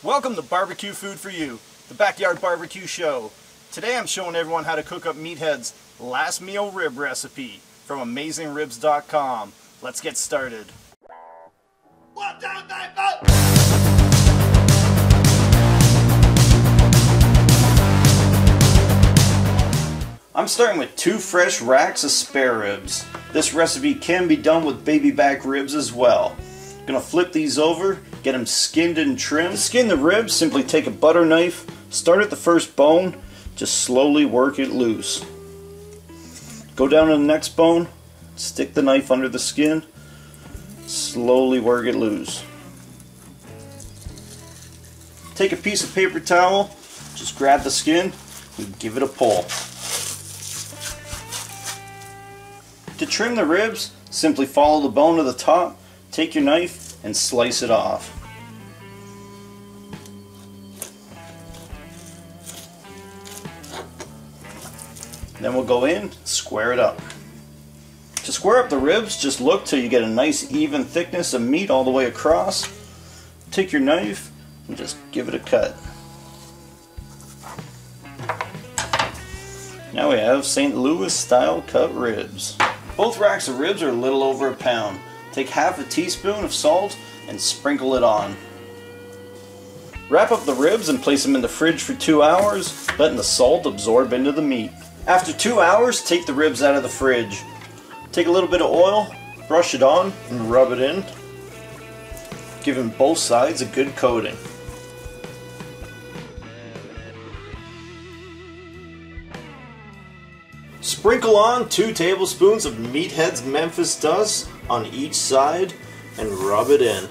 Welcome to BBQ Food for You, the backyard barbecue show. Today I'm showing everyone how to cook up Meathead's last meal rib recipe from AmazingRibs.com. Let's get started. 1, 2, 3, 4. I'm starting with 2 fresh racks of spare ribs. This recipe can be done with baby back ribs as well. Gonna flip these over, get them skinned and trimmed. To skin the ribs, simply take a butter knife, start at the first bone, just slowly work it loose. Go down to the next bone, stick the knife under the skin, slowly work it loose. Take a piece of paper towel, just grab the skin and give it a pull. To trim the ribs, simply follow the bone to the top, take your knife and slice it off. Then we'll go in, square it up. To square up the ribs, just look till you get a nice even thickness of meat all the way across. Take your knife and just give it a cut. Now we have St. Louis style cut ribs. Both racks of ribs are a little over a pound. Take half a teaspoon of salt and sprinkle it on. Wrap up the ribs and place them in the fridge for 2 hours, letting the salt absorb into the meat. After 2 hours, take the ribs out of the fridge. Take a little bit of oil, brush it on, and rub it in, giving both sides a good coating. Sprinkle on 2 tablespoons of Meathead's Memphis dust on each side and rub it in.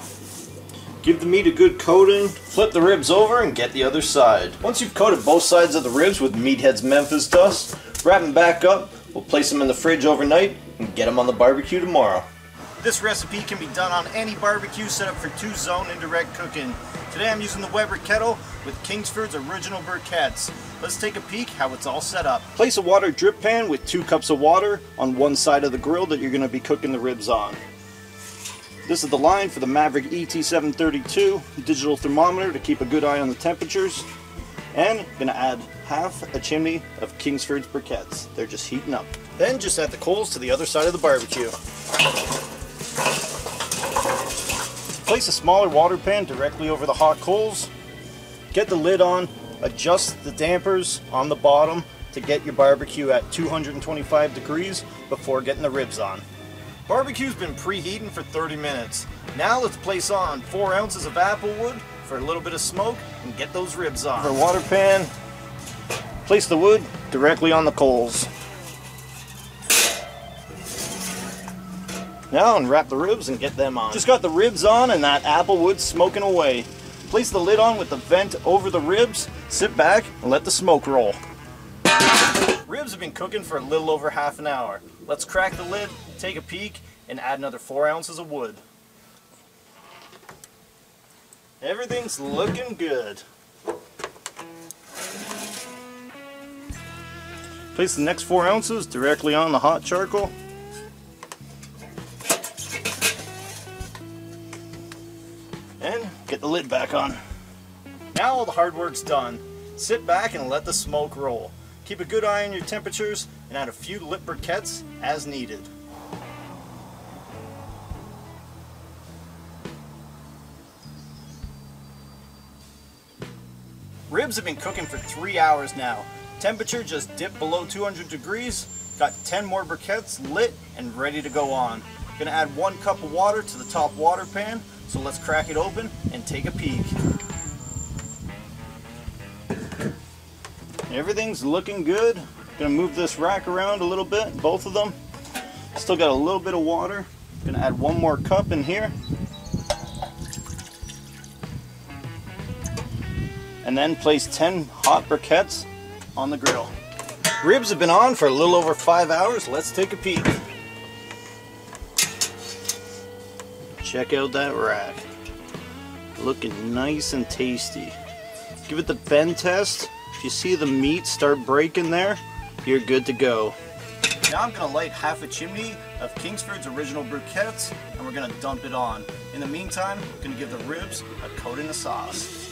Give the meat a good coating, flip the ribs over and get the other side. Once you've coated both sides of the ribs with Meathead's Memphis dust, wrap them back up, we'll place them in the fridge overnight and get them on the barbecue tomorrow. This recipe can be done on any barbecue set up for 2-zone indirect cooking. Today I'm using the Weber kettle with Kingsford's original briquettes. Let's take a peek how it's all set up. Place a water drip pan with 2 cups of water on one side of the grill that you're going to be cooking the ribs on. This is the line for the Maverick ET732 digital thermometer to keep a good eye on the temperatures. And I'm going to add half a chimney of Kingsford's briquettes. They're just heating up. Then just add the coals to the other side of the barbecue. Place a smaller water pan directly over the hot coals. Get the lid on, adjust the dampers on the bottom to get your barbecue at 225 degrees before getting the ribs on. Barbecue's been preheating for 30 minutes. Now let's place on 4 ounces of apple wood for a little bit of smoke and get those ribs on. For a water pan, place the wood directly on the coals. Now unwrap the ribs and get them on. Just got the ribs on and that apple wood smoking away. Place the lid on with the vent over the ribs, sit back and let the smoke roll. Ribs have been cooking for a little over half an hour. Let's crack the lid, take a peek, and add another 4 ounces of wood. Everything's looking good. Place the next 4 ounces directly on the hot charcoal. And get the lid back on. Now all the hard work's done. Sit back and let the smoke roll. Keep a good eye on your temperatures and add a few lit briquettes as needed. Ribs have been cooking for 3 hours now. Temperature just dipped below 200 degrees. Got 10 more briquettes lit and ready to go on. Gonna add 1 cup of water to the top water pan. So let's crack it open and take a peek. Everything's looking good. Gonna move this rack around a little bit, both of them. Still got a little bit of water. Gonna add 1 more cup in here. And then place 10 hot briquettes on the grill. Ribs have been on for a little over 5 hours. Let's take a peek. Check out that rack. Looking nice and tasty. Give it the bend test. If you see the meat start breaking there, you're good to go. Now I'm going to light half a chimney of Kingsford's original briquettes and we're going to dump it on. In the meantime, I'm going to give the ribs a coat in the sauce.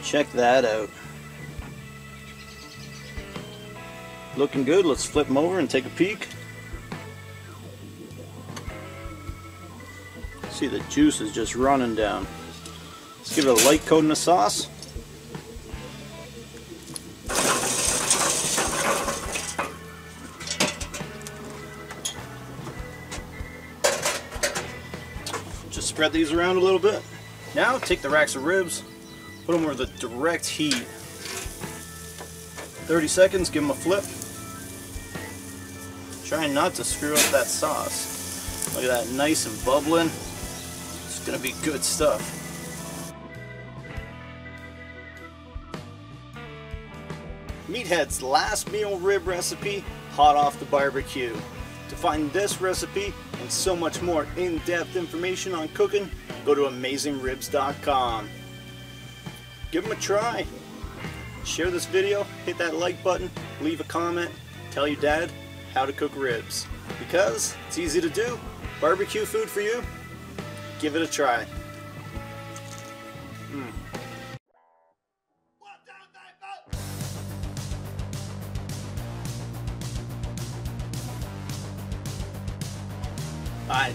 Check that out. Looking good. Let's flip them over and take a peek. See, the juice is just running down. Let's give it a light coat in the sauce. Just spread these around a little bit. Now take the racks of ribs, put them over the direct heat. 30 seconds, give them a flip. Trying not to screw up that sauce. Look at that, nice and bubbling. It's gonna be good stuff. Meathead's last meal rib recipe, hot off the barbecue. To find this recipe and so much more in-depth information on cooking, go to AmazingRibs.com. Give them a try. Share this video, hit that like button, leave a comment, tell your dad how to cook ribs. Because it's easy to do. Barbecue food for you. Give it a try. Alright,